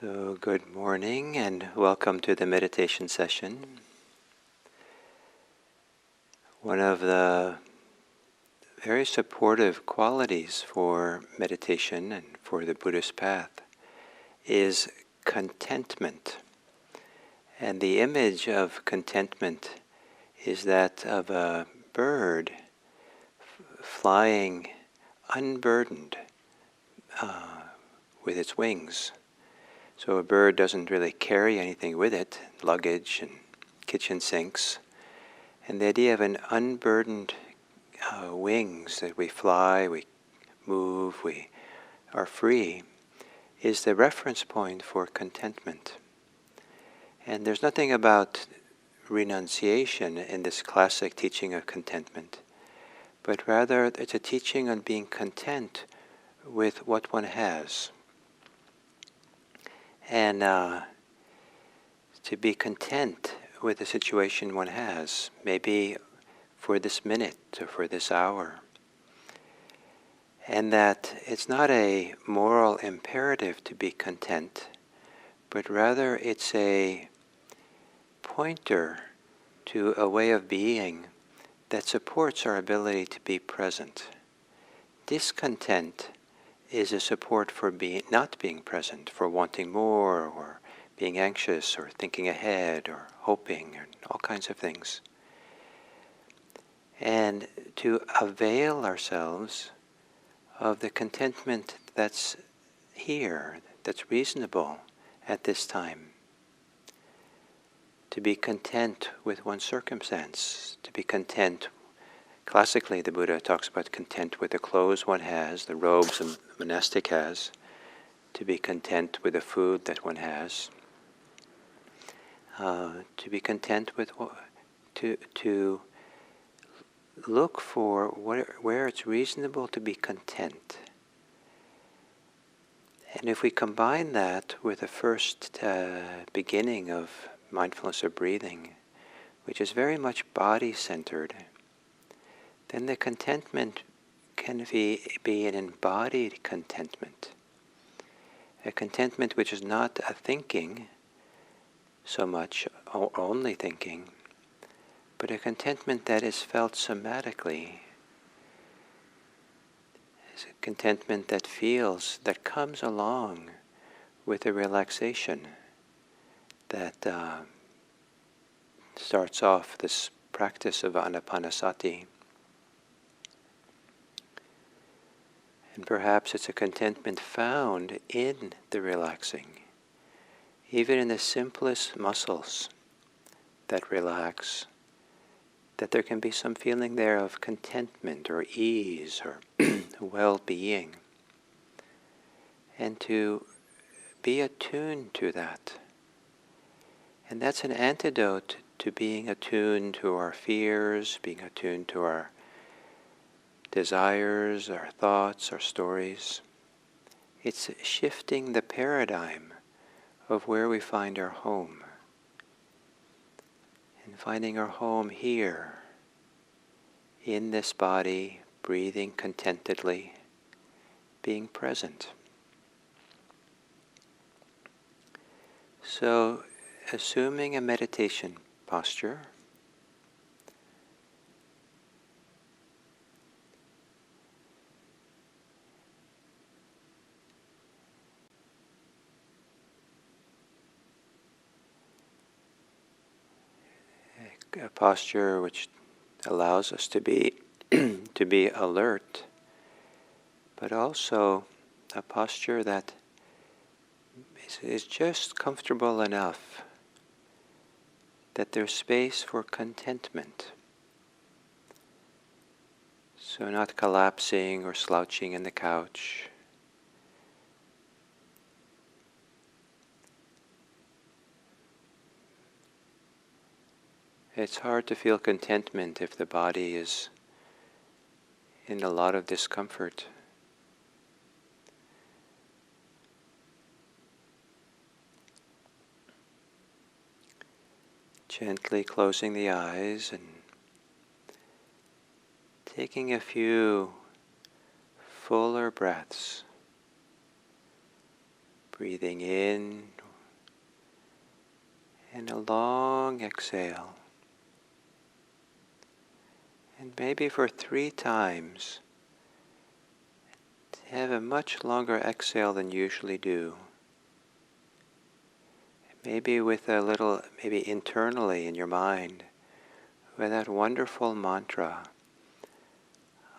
So, good morning and welcome to the meditation session. One of the very supportive qualities for meditation and for the Buddhist path is contentment. And the image of contentment is that of a bird flying unburdened with its wings. So a bird doesn't really carry anything with it, luggage and kitchen sinks. And the idea of an unburdened wings, that we fly, we move, we are free, is the reference point for contentment. And there's nothing about renunciation in this classic teaching of contentment, but rather it's a teaching on being content with what one has. And to be content with the situation one has, maybe for this minute or for this hour. And that it's not a moral imperative to be content, but rather it's a pointer to a way of being that supports our ability to be present. Discontent is a support for not being present, for wanting more, or being anxious, or thinking ahead, or hoping, and all kinds of things. And to avail ourselves of the contentment that's here, that's reasonable at this time. To be content with one's circumstance, to be content. Classically, the Buddha talks about content with the clothes one has, the robes a monastic has, to be content with the food that one has, to be content with to look for where it's reasonable to be content. And if we combine that with the first beginning of mindfulness of breathing, which is very much body-centered, then the contentment can be an embodied contentment. A contentment which is not a thinking so much, only thinking, but a contentment that is felt somatically. It's a contentment that feels, that comes along with a relaxation that starts off this practice of anapanasati. And perhaps it's a contentment found in the relaxing, even in the simplest muscles that relax, that there can be some feeling there of contentment or ease or well-being. And to be attuned to that. And that's an antidote to being attuned to our fears, being attuned to our desires, our thoughts, our stories. It's shifting the paradigm of where we find our home. And finding our home here, in this body, breathing contentedly, being present. So, assuming a meditation posture, a posture which allows us to be to be alert, but also a posture that is just comfortable enough that there's space for contentment. So not collapsing or slouching in the couch. It's hard to feel contentment if the body is in a lot of discomfort. Gently closing the eyes and taking a few fuller breaths. breathing in and a long exhale. And maybe for 3 times, have a much longer exhale than you usually do. Maybe with a little, maybe internally in your mind, with that wonderful mantra,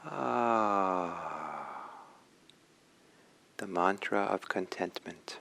ah, the mantra of contentment.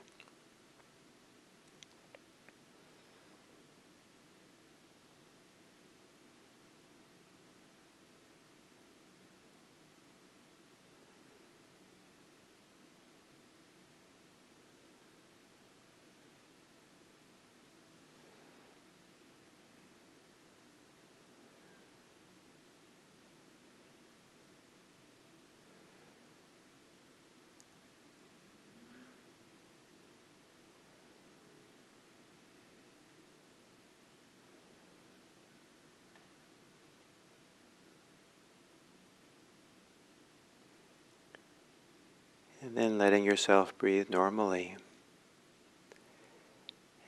And then letting yourself breathe normally.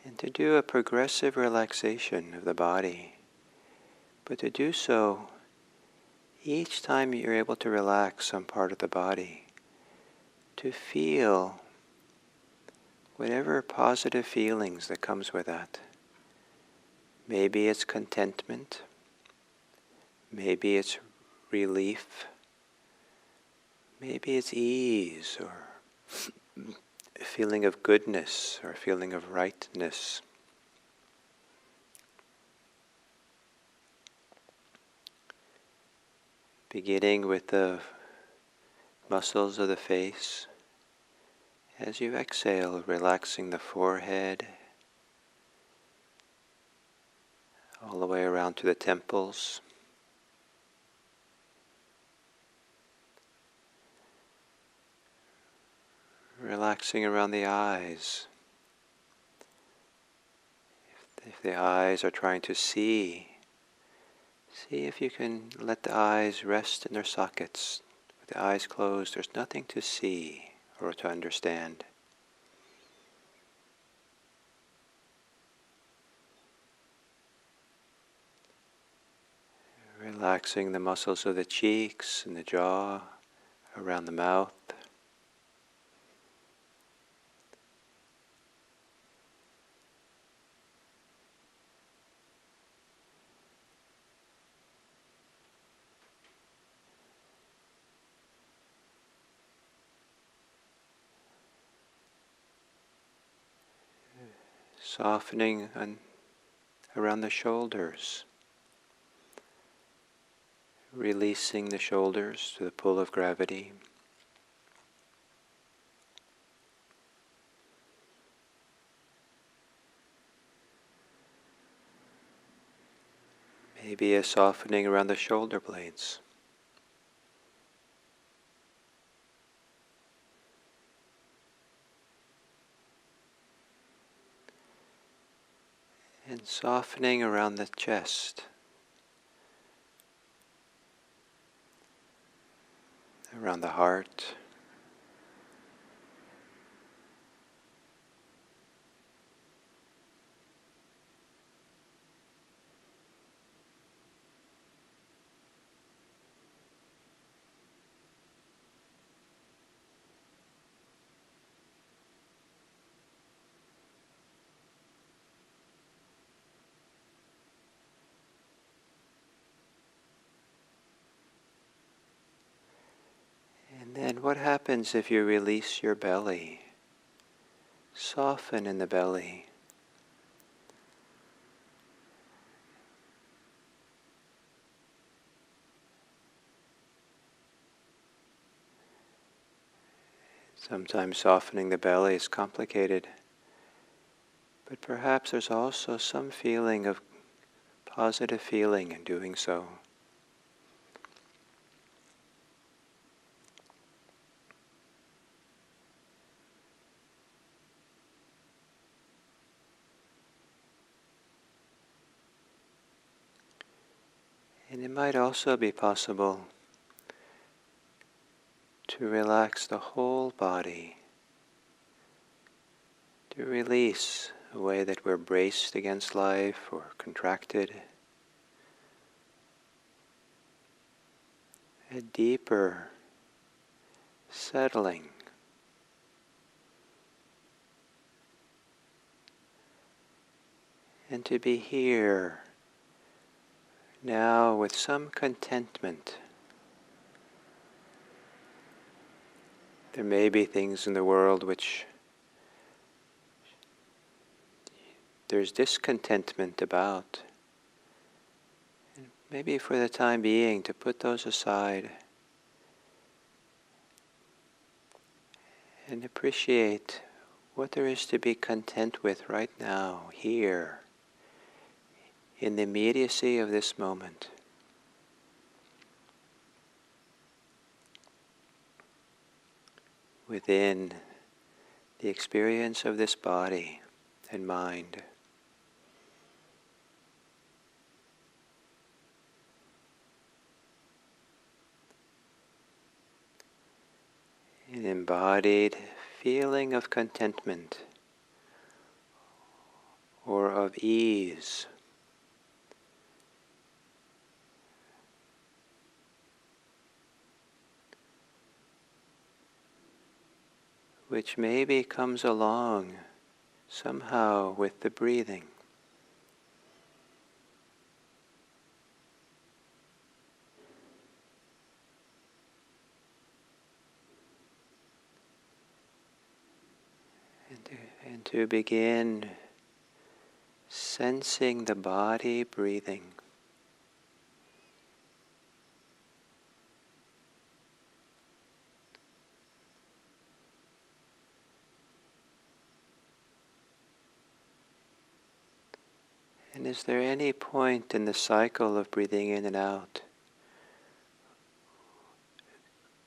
And to do a progressive relaxation of the body. But to do so, each time you're able to relax some part of the body, to feel whatever positive feelings that comes with that. Maybe it's contentment, maybe it's relief, maybe it's ease, or a feeling of goodness, or a feeling of rightness. Beginning with the muscles of the face. As you exhale, relaxing the forehead, all the way around to the temples. Relaxing around the eyes. If the eyes are trying to see if you can let the eyes rest in their sockets. With the eyes closed, there's nothing to see or to understand. Relaxing the muscles of the cheeks and the jaw, around the mouth. Softening around the shoulders. Releasing the shoulders to the pull of gravity. Maybe a softening around the shoulder blades. And softening around the chest. Around the heart. And then what happens if you release your belly? Soften in the belly. Sometimes softening the belly is complicated, but perhaps there's also some feeling of positive feeling in doing so. And it might also be possible to relax the whole body, to release a way that we're braced against life or contracted. A deeper settling. And to be here now with some contentment. There may be things in the world which there's discontentment about. And maybe for the time being to put those aside and appreciate what there is to be content with right now, here, in the immediacy of this moment. Within the experience of this body and mind. An embodied feeling of contentment or of ease. Which maybe comes along somehow with the breathing. And to begin sensing the body breathing. And is there any point in the cycle of breathing in and out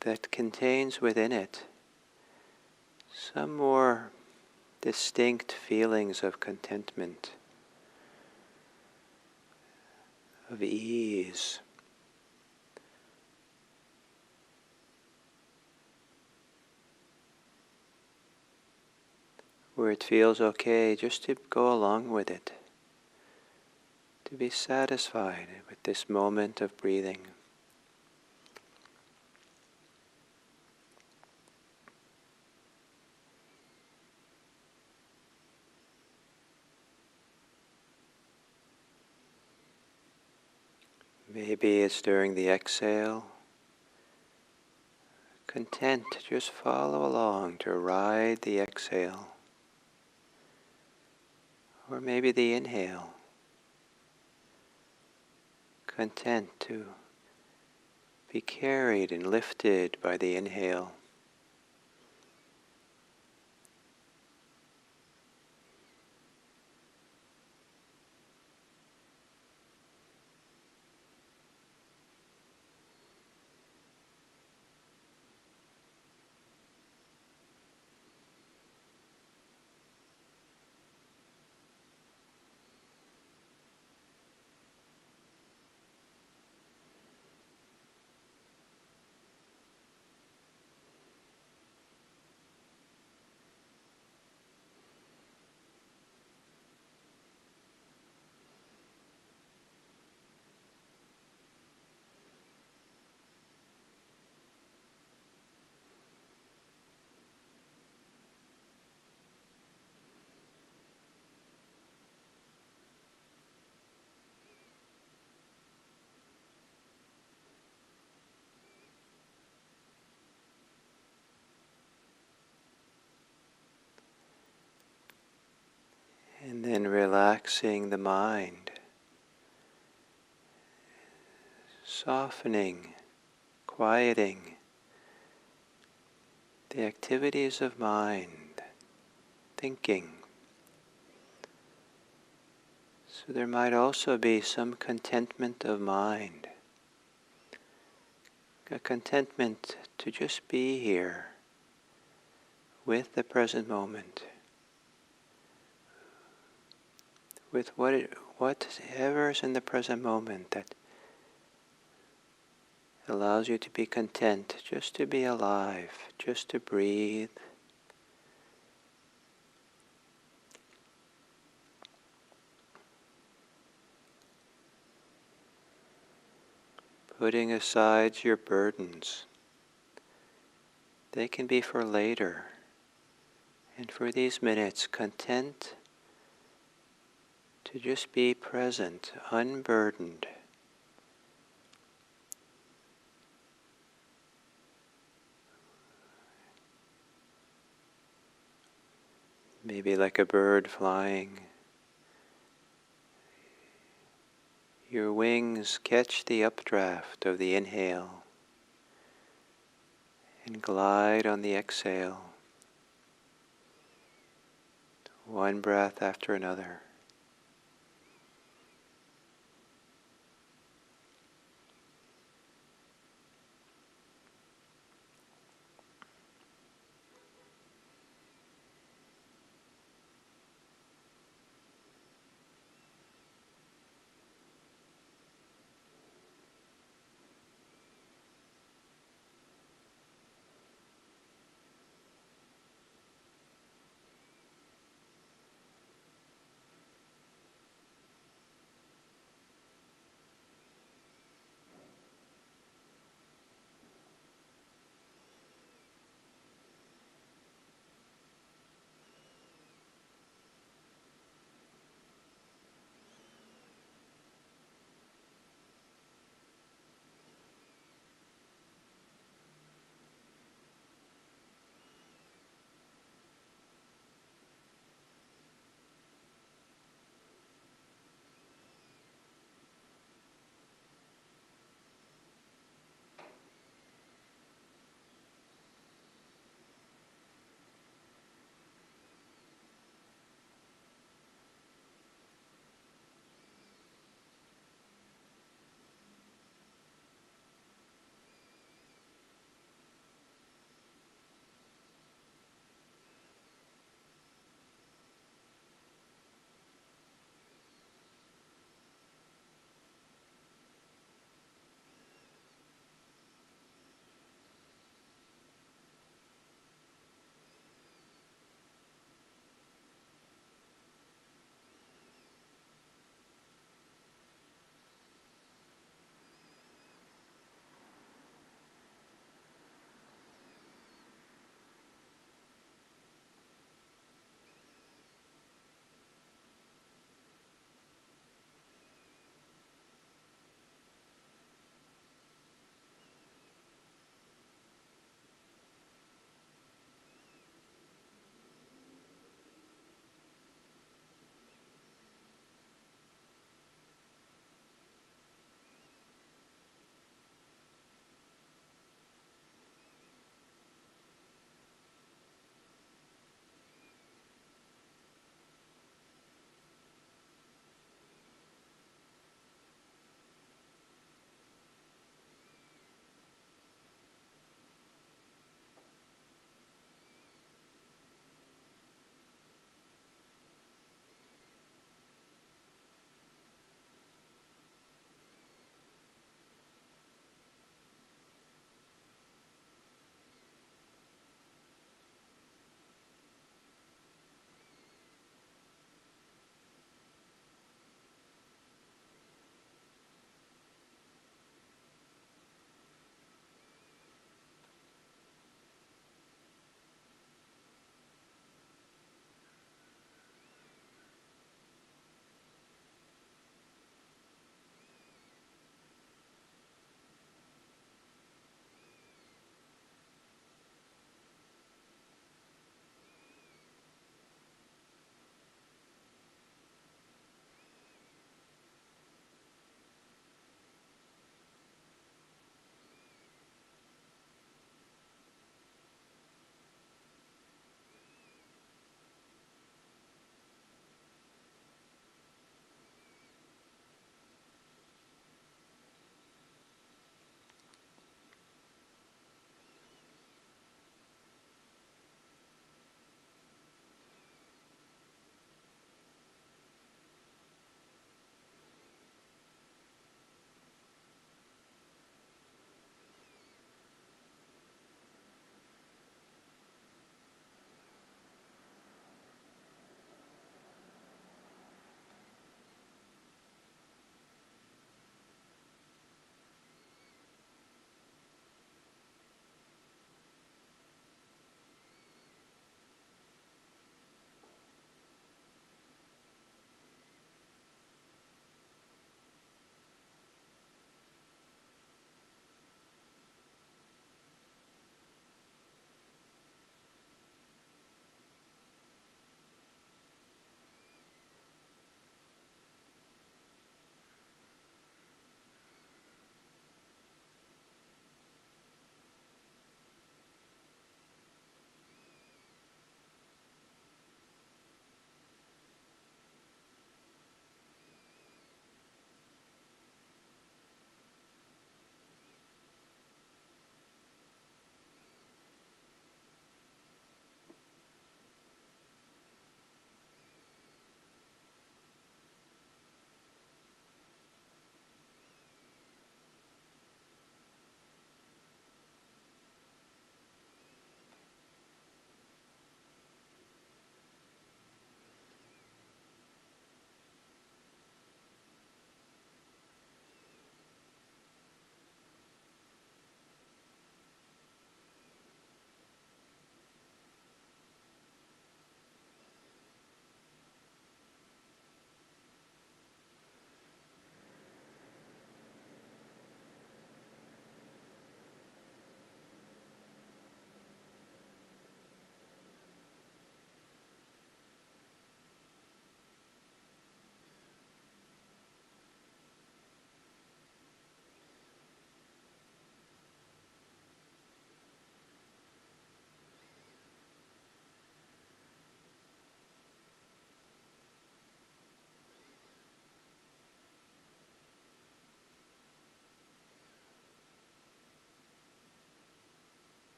that contains within it some more distinct feelings of contentment, of ease, where it feels okay just to go along with it, to be satisfied with this moment of breathing. Maybe it's during the exhale. Content to just follow along, to ride the exhale. Or maybe the inhale. Content to be carried and lifted by the inhale. And then relaxing the mind, softening, quieting the activities of mind, thinking. So there might also be some contentment of mind, a contentment to just be here with the present moment, with whatever is in the present moment that allows you to be content, just to be alive, just to breathe, putting aside your burdens. They can be for later. And for these minutes, content to just be present, unburdened. Maybe like a bird flying. Your wings catch the updraft of the inhale and glide on the exhale, one breath after another.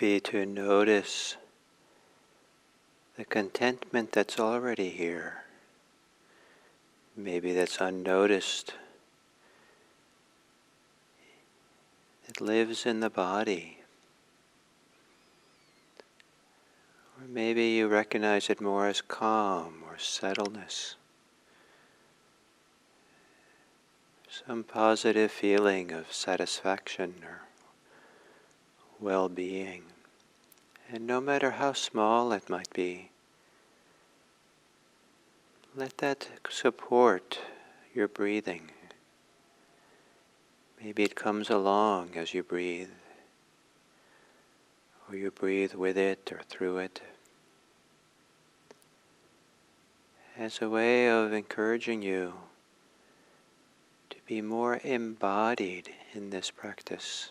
be to notice the contentment that's already here. Maybe that's unnoticed. It lives in the body. Or maybe you recognize it more as calm or settledness. Some positive feeling of satisfaction or well-being. And no matter how small it might be, let that support your breathing. Maybe it comes along as you breathe, or you breathe with it or through it, as a way of encouraging you to be more embodied in this practice.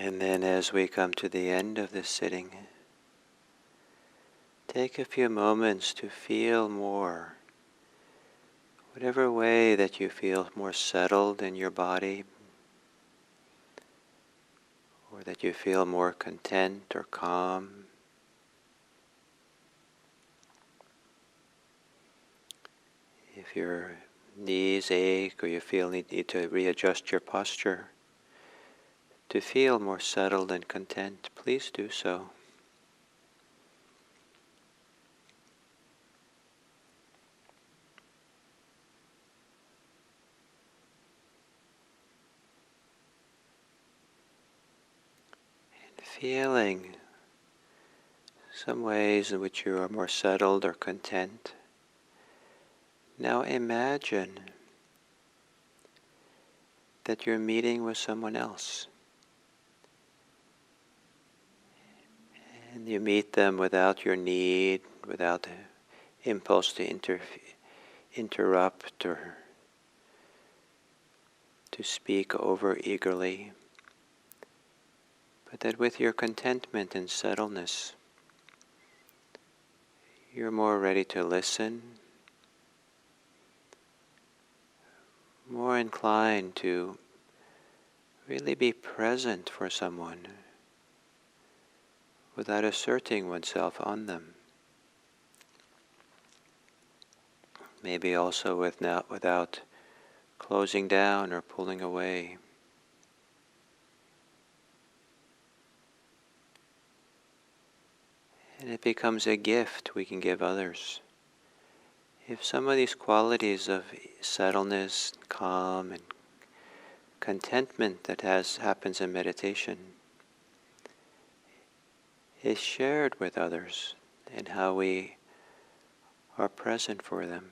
And then as we come to the end of this sitting, take a few moments to feel more, whatever way that you feel more settled in your body, or that you feel more content or calm. If your knees ache or you feel need to readjust your posture to feel more settled and content, please do so. And feeling some ways in which you are more settled or content. Now imagine that you're meeting with someone else. And you meet them without your need, without the impulse to interrupt or to speak over eagerly, but that with your contentment and settledness, you're more ready to listen, more inclined to really be present for someone without asserting oneself on them. Maybe also without closing down or pulling away. And it becomes a gift we can give others. If some of these qualities of settledness, calm, and contentment that happens in meditation is shared with others and how we are present for them.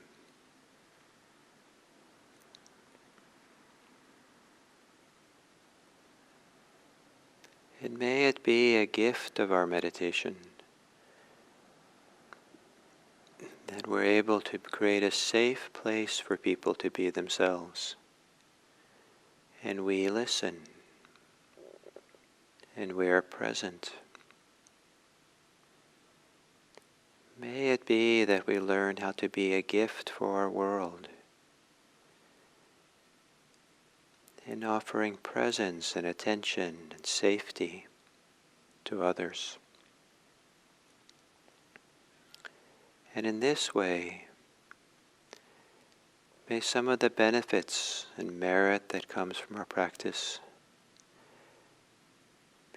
And may it be a gift of our meditation that we're able to create a safe place for people to be themselves. And we listen, and we are present. May it be that we learn how to be a gift for our world, in offering presence and attention and safety to others. And in this way, may some of the benefits and merit that comes from our practice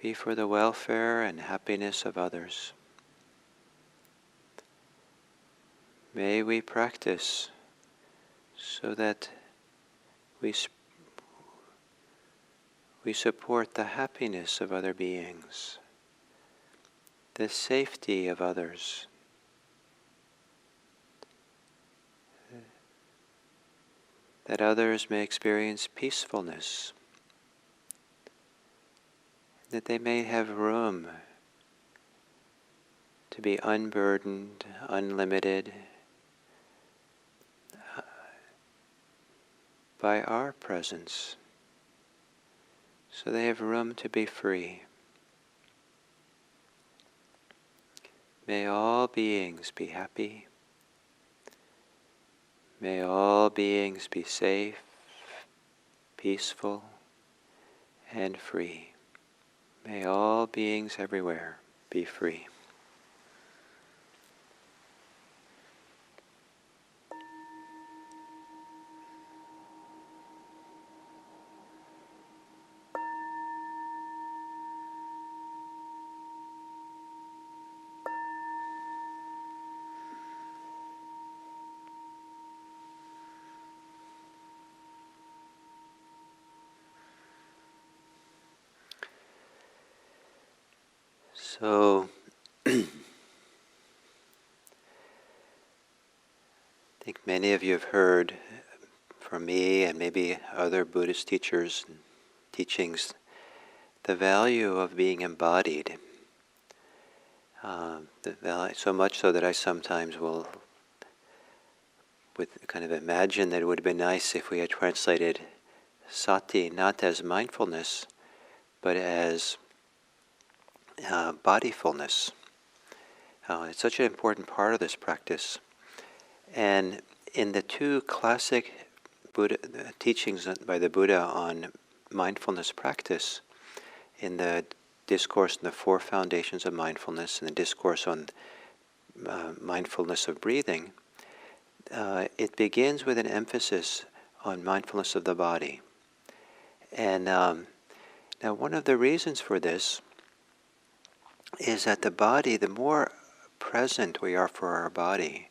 be for the welfare and happiness of others. May we practice so that we support the happiness of other beings, the safety of others, that others may experience peacefulness, that they may have room to be unburdened, unlimited by our presence, so they have room to be free. May all beings be happy. May all beings be safe, peaceful, and free. May all beings everywhere be free. So, I think many of you have heard from me and maybe other Buddhist teachers and teachings the value of being embodied. So much so that I sometimes will kind of imagine that it would have been nice if we had translated sati not as mindfulness, but as bodyfulness. It's such an important part of this practice. And in the two classic Buddha teachings by the Buddha on mindfulness practice, in the discourse on the four foundations of mindfulness and the discourse on mindfulness of breathing, it begins with an emphasis on mindfulness of the body. And now one of the reasons for this is that the body, the more present we are for our body,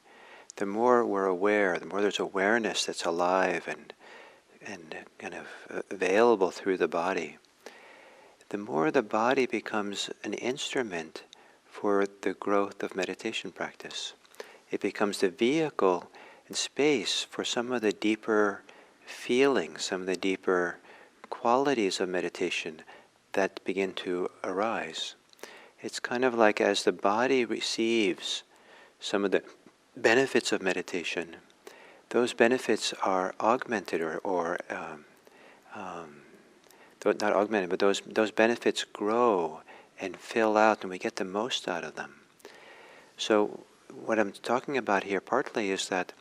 the more we're aware, the more there's awareness that's alive and kind of available through the body, the more the body becomes an instrument for the growth of meditation practice. It becomes the vehicle and space for some of the deeper feelings, some of the deeper qualities of meditation that begin to arise. It's kind of like as the body receives some of the benefits of meditation, those benefits are augmented not augmented, but those benefits grow and fill out, and we get the most out of them. So what I'm talking about here partly is that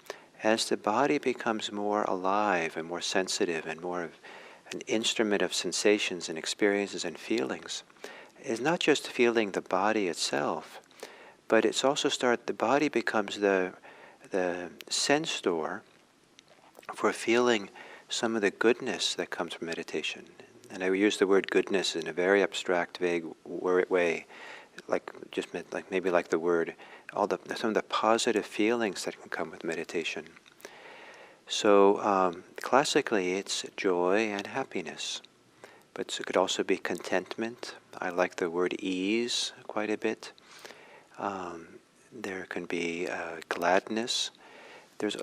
as the body becomes more alive and more sensitive and more of an instrument of sensations and experiences and feelings, it's not just feeling the body itself, but it's also the body becomes the sense door for feeling some of the goodness that comes from meditation. And I use the word goodness in a very abstract, vague way, maybe like the word, some of the positive feelings that can come with meditation. So classically it's joy and happiness, but it could also be contentment. I like the word ease quite a bit. There can be gladness. There's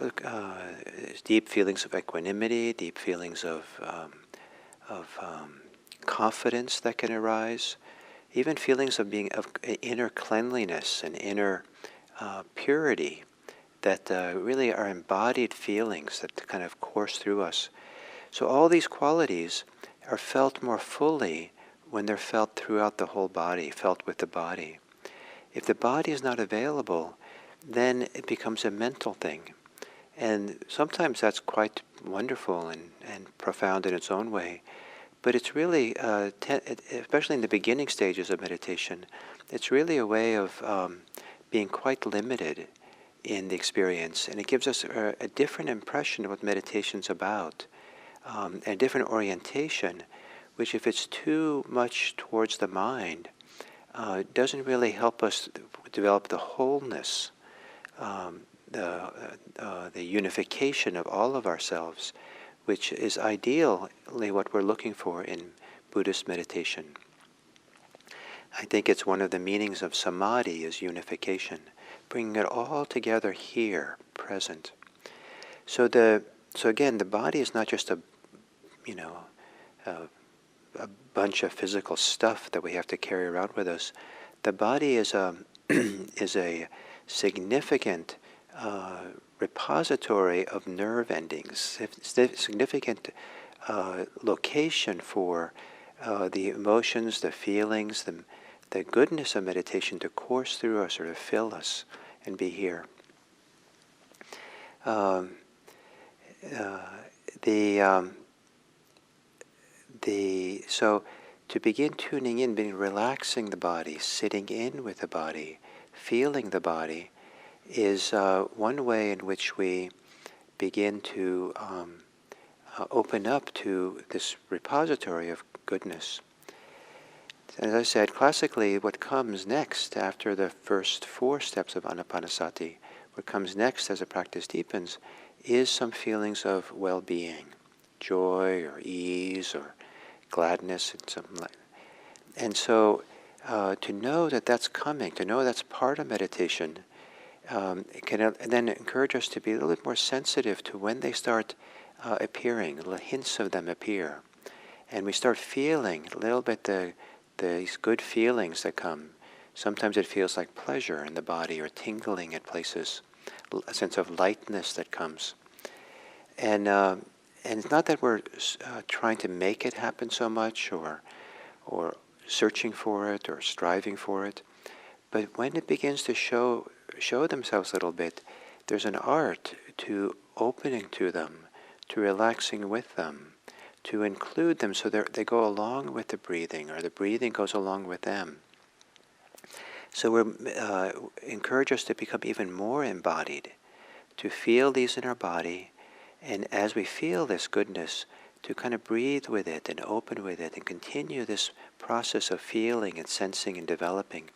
deep feelings of equanimity, deep feelings of confidence that can arise, even feelings of inner cleanliness and inner purity that really are embodied feelings that kind of course through us. So all these qualities are felt more fully when they're felt throughout the whole body, felt with the body. If the body is not available, then it becomes a mental thing. And sometimes that's quite wonderful and profound in its own way. But it's really, especially in the beginning stages of meditation, it's really a way of being quite limited in the experience. And it gives us a different impression of what meditation's about, a different orientation, which if it's too much towards the mind, doesn't really help us develop the wholeness, the unification of all of ourselves, which is ideally what we're looking for in Buddhist meditation. I think it's one of the meanings of samadhi is unification, bringing it all together here, present. So again, the body is not just a bunch of physical stuff that we have to carry around with us. The body is a significant repository of nerve endings, significant location for the emotions, the feelings, the goodness of meditation to course through us or to fill us and be here. So to begin tuning in, relaxing the body, sitting in with the body, feeling the body, is one way in which we begin to open up to this repository of goodness. As I said, classically, what comes next after the first 4 steps of Anapanasati, what comes next as the practice deepens, is some feelings of well-being, joy or ease or gladness and something like that. And so to know that that's coming, to know that's part of meditation, it can then encourage us to be a little bit more sensitive to when they start appearing, little hints of them appear. And we start feeling a little bit these good feelings that come. Sometimes it feels like pleasure in the body or tingling at places, a sense of lightness that comes. And it's not that we're trying to make it happen so much or searching for it or striving for it. But when it begins to show themselves a little bit, there's an art to opening to them, to relaxing with them, to include them so they go along with the breathing, or the breathing goes along with them. So we encourage us to become even more embodied, to feel these in our body, and as we feel this goodness, to kind of breathe with it and open with it and continue this process of feeling and sensing and developing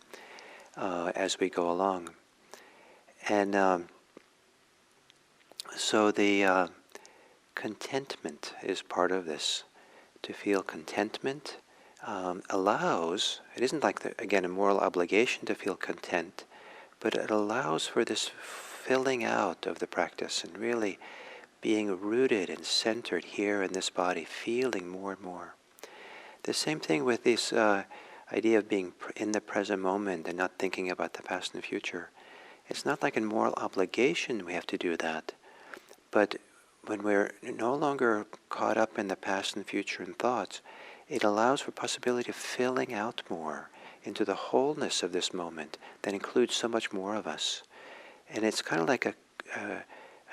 as we go along. And so the contentment is part of this. To feel contentment allows, it isn't like, again, a moral obligation to feel content, but it allows for this filling out of the practice and really being rooted and centered here in this body, feeling more and more. The same thing with this idea of being in the present moment and not thinking about the past and the future. It's not like a moral obligation we have to do that, but when we're no longer caught up in the past and future and thoughts, it allows for possibility of filling out more into the wholeness of this moment that includes so much more of us. And it's kind of like a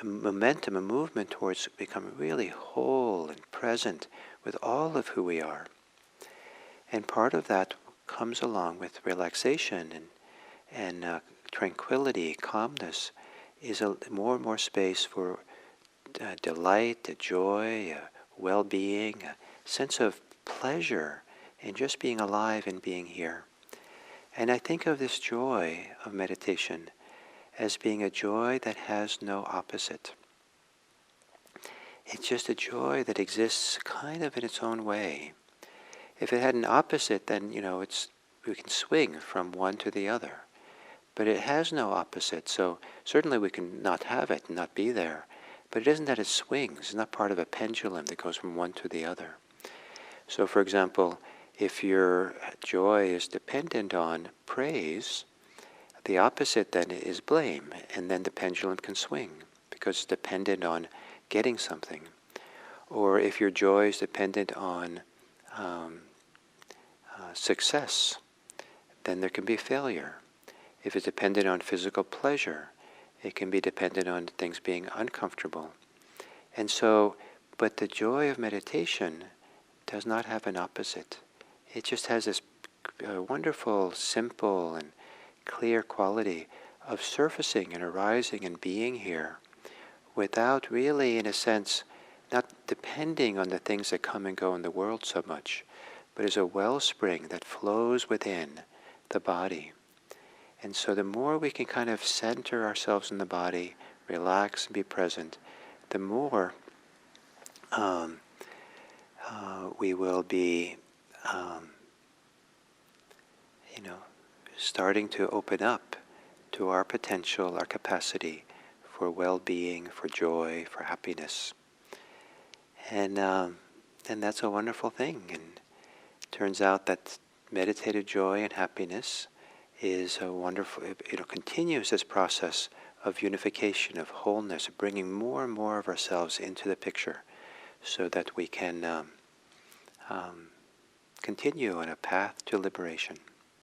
momentum, a movement towards becoming really whole and present with all of who we are. And part of that comes along with relaxation and tranquility, calmness, is more and more space for delight, joy, well-being, a sense of pleasure in just being alive and being here. And I think of this joy of meditation as being a joy that has no opposite. It's just a joy that exists kind of in its own way. If it had an opposite, then we can swing from one to the other. But it has no opposite, so certainly we can not have it and not be there. But it isn't that it swings. It's not part of a pendulum that goes from one to the other. So for example, if your joy is dependent on praise, the opposite then is blame, and then the pendulum can swing because it's dependent on getting something. Or if your joy is dependent on success, then there can be failure. If it's dependent on physical pleasure, it can be dependent on things being uncomfortable. And so, but the joy of meditation does not have an opposite. It just has this wonderful, simple, and clear quality of surfacing and arising and being here without really, in a sense, not depending on the things that come and go in the world so much, but is a wellspring that flows within the body. And so the more we can kind of center ourselves in the body, relax and be present, the more we will be starting to open up to our potential, our capacity for well-being, for joy, for happiness. And that's a wonderful thing. And it turns out that meditative joy and happiness is a wonderful, continues this process of unification, of wholeness, of bringing more and more of ourselves into the picture so that we can continue on a path to liberation.